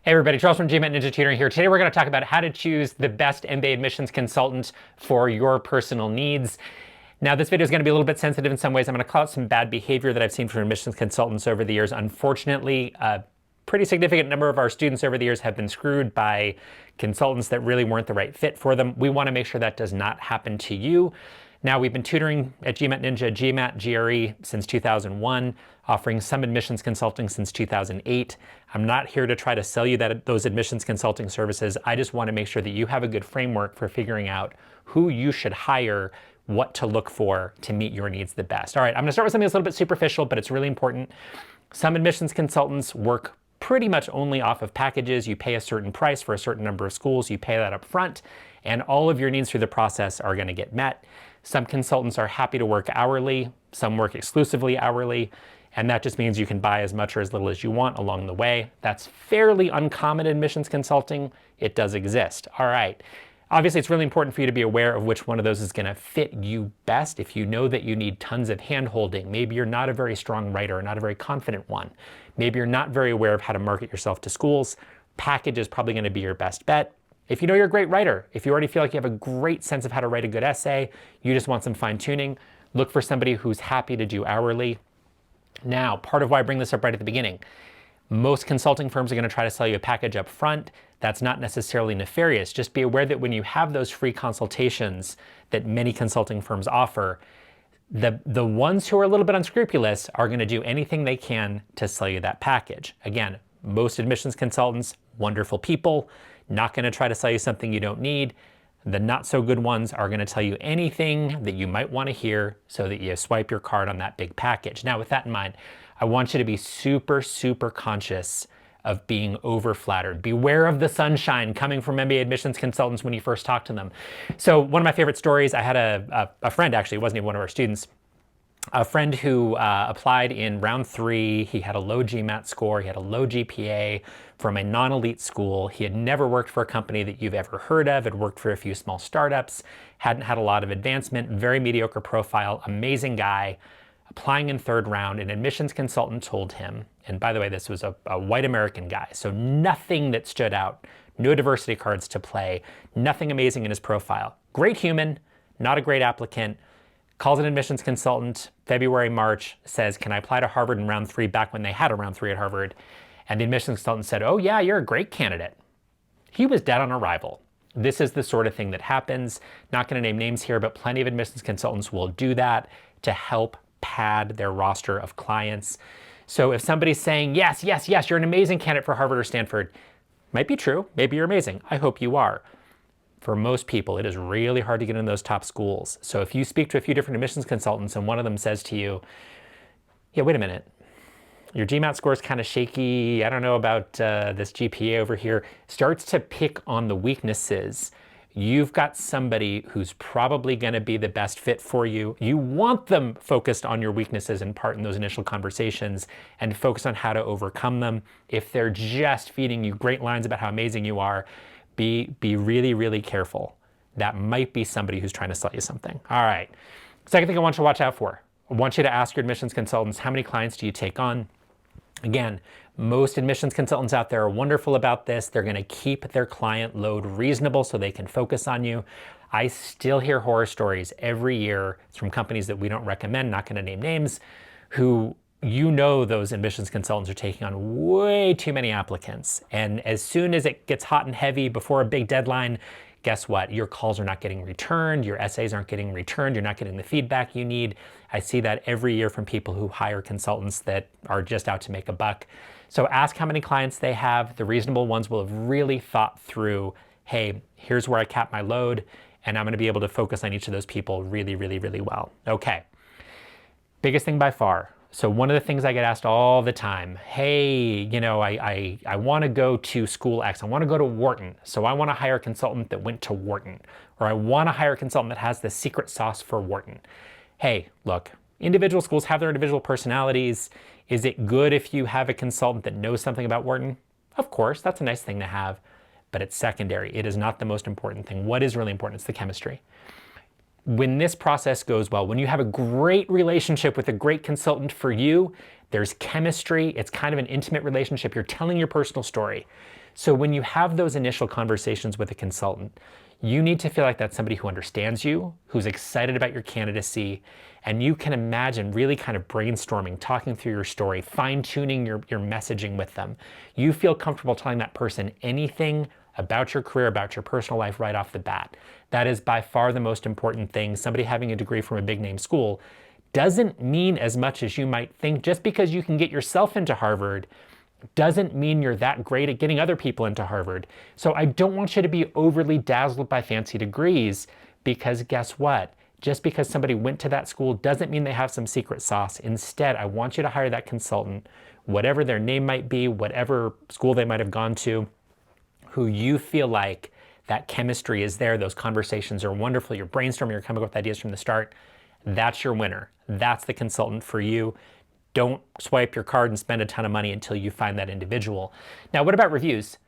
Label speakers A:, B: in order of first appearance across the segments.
A: Hey everybody, Charles from GMAT Ninja Tutoring here. Today we're going to talk about how to choose the best MBA admissions consultant for your personal needs. Now this video is going to be a little bit sensitive in some ways. I'm going to call out some bad behavior that I've seen from admissions consultants over the years. Unfortunately, a pretty significant number of our students over the years have been screwed by consultants that really weren't the right fit for them. We want to make sure that does not happen to you. Now, we've been tutoring at GMAT Ninja, GMAT, GRE since 2001, offering some admissions consulting since 2008. I'm not here to try to sell you those admissions consulting services. I just want to make sure that you have a good framework for figuring out who you should hire, what to look for to meet your needs the best. All right, I'm going to start with something that's a little bit superficial, but it's really important. Some admissions consultants work pretty much only off of packages. You pay a certain price for a certain number of schools, you pay that up front, and all of your needs through the process are going to get met. Some consultants are happy to work hourly, some work exclusively hourly, and that just means you can buy as much or as little as you want along the way. That's fairly uncommon in admissions consulting. It does exist. All right. Obviously, it's really important for you to be aware of which one of those is going to fit you best. If you know that you need tons of hand-holding, maybe you're not a very strong writer, not a very confident one. Maybe you're not very aware of how to market yourself to schools. Package is probably going to be your best bet. If you know you're a great writer, if you already feel like you have a great sense of how to write a good essay, you just want some fine-tuning, look for somebody who's happy to do hourly. Now, part of why I bring this up right at the beginning, most consulting firms are going to try to sell you a package up front. That's not necessarily nefarious. Just be aware that when you have those free consultations that many consulting firms offer, the ones who are a little bit unscrupulous are going to do anything they can to sell you that package. Again, most admissions consultants, wonderful people, not going to try to sell you something you don't need. The not so good ones are going to tell you anything that you might want to hear so that you swipe your card on that big package. Now, with that in mind, I want you to be super, super conscious of being over flattered. Beware of the sunshine coming from MBA admissions consultants when you first talk to them. So one of my favorite stories, I had a friend, actually, it wasn't even one of our students, a friend who applied in round 3. He had a low GMAT score, he had a low GPA from a non-elite school. He had never worked for a company that you've ever heard of, had worked for a few small startups, hadn't had a lot of advancement, very mediocre profile, amazing guy. Applying in 3rd round, an admissions consultant told him, and by the way, this was a white American guy, so nothing that stood out, no diversity cards to play, nothing amazing in his profile. Great human, not a great applicant. Calls an admissions consultant, February, March, says, can I apply to Harvard in round 3, back when they had a round 3 at Harvard? And the admissions consultant said, oh yeah, you're a great candidate. He was dead on arrival. This is the sort of thing that happens. Not going to name names here, but plenty of admissions consultants will do that to help pad their roster of clients. So if somebody's saying, yes, yes, yes, you're an amazing candidate for Harvard or Stanford, might be true, maybe you're amazing, I hope you are. For most people, it is really hard to get in those top schools. So if you speak to a few different admissions consultants and one of them says to you, yeah, wait a minute, your GMAT score is kind of shaky, I don't know about this GPA over here, starts to pick on the weaknesses, you've got somebody who's probably going to be the best fit for you. You want them focused on your weaknesses in part in those initial conversations and focus on how to overcome them. If they're just feeding you great lines about how amazing you are, be really, really careful. That might be somebody who's trying to sell you something. All right. Second thing I want you to watch out for. I want you to ask your admissions consultants, how many clients do you take on? Again, most admissions consultants out there are wonderful about this. They're going to keep their client load reasonable so they can focus on you. I still hear horror stories every year from companies that we don't recommend, not going to name names, who those admissions consultants are taking on way too many applicants. And as soon as it gets hot and heavy before a big deadline, guess what? Your calls are not getting returned, your essays aren't getting returned, you're not getting the feedback you need. I see that every year from people who hire consultants that are just out to make a buck. So ask how many clients they have. The reasonable ones will have really thought through, hey, here's where I cap my load, and I'm going to be able to focus on each of those people really, really, really well. Okay, biggest thing by far. So one of the things I get asked all the time, hey, I want to go to school X. I want to go to Wharton. So I want to hire a consultant that went to Wharton. Or I want to hire a consultant that has the secret sauce for Wharton. Hey, look, individual schools have their individual personalities. Is it good if you have a consultant that knows something about Wharton? Of course, that's a nice thing to have, but it's secondary. It is not the most important thing. What is really important is the chemistry. When this process goes well, when you have a great relationship with a great consultant for you, There's chemistry. It's kind of an intimate relationship. You're telling your personal story. So when you have those initial conversations with a consultant, you need to feel like that's somebody who understands you, who's excited about your candidacy, and you can imagine really kind of brainstorming, talking through your story, fine-tuning your messaging with them. You feel comfortable telling that person anything about your career, about your personal life right off the bat. That is by far the most important thing. Somebody having a degree from a big name school doesn't mean as much as you might think. Just because you can get yourself into Harvard doesn't mean you're that great at getting other people into Harvard. So I don't want you to be overly dazzled by fancy degrees, because guess what? Just because somebody went to that school doesn't mean they have some secret sauce. Instead, I want you to hire that consultant, whatever their name might be, whatever school they might have gone to, who you feel like that chemistry is there, those conversations are wonderful, you're brainstorming, you're coming up with ideas from the start. That's your winner. That's the consultant for you. Don't swipe your card and spend a ton of money until you find that individual. Now, what about reviews?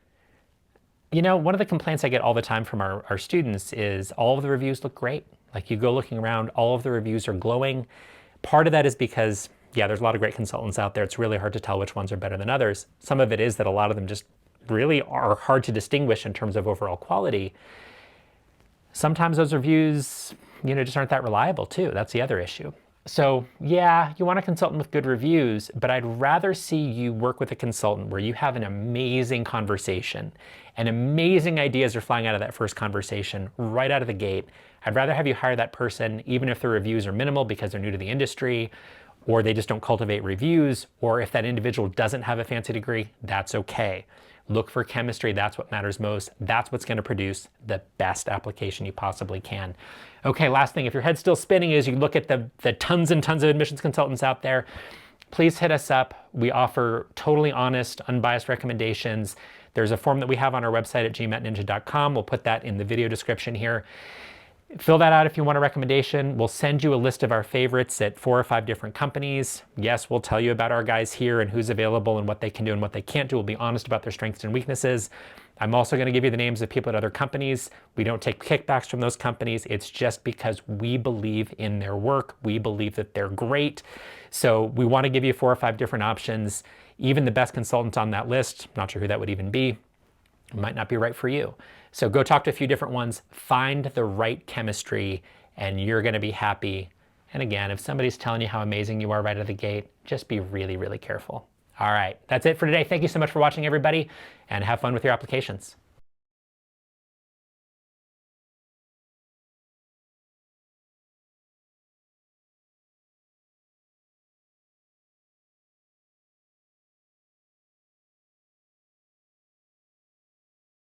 A: You know, one of the complaints I get all the time from our students is all of the reviews look great. Like, you go looking around, all of the reviews are glowing. Part of that is because, yeah, there's a lot of great consultants out there. It's really hard to tell which ones are better than others. Some of it is that a lot of them just really are hard to distinguish in terms of overall quality. Sometimes those reviews, just aren't that reliable too. That's the other issue. So yeah, you want a consultant with good reviews, but I'd rather see you work with a consultant where you have an amazing conversation and amazing ideas are flying out of that first conversation right out of the gate. I'd rather have you hire that person, even if the reviews are minimal because they're new to the industry, or they just don't cultivate reviews, or if that individual doesn't have a fancy degree, that's okay. Look for chemistry. That's what matters most. That's what's going to produce the best application you possibly can. Okay, last thing, if your head's still spinning as you look at the tons and tons of admissions consultants out there, please hit us up. We offer totally honest, unbiased recommendations. There's a form that we have on our website at gmatninja.com. We'll put that in the video description here. Fill that out if you want a recommendation. We'll send you a list of our favorites at 4 or 5 different companies. Yes, we'll tell you about our guys here and who's available and what they can do and what they can't do. We'll be honest about their strengths and weaknesses. I'm also going to give you the names of people at other companies. We don't take kickbacks from those companies. It's just because we believe in their work. We believe that they're great. So we want to give you 4 or 5 different options. Even the best consultant on that list, not sure who that would even be, might not be right for you. So go talk to a few different ones, find the right chemistry, and you're going to be happy. And again, if somebody's telling you how amazing you are right out of the gate, just be really, really careful. All right, that's it for today. Thank you so much for watching, everybody, and have fun with your applications.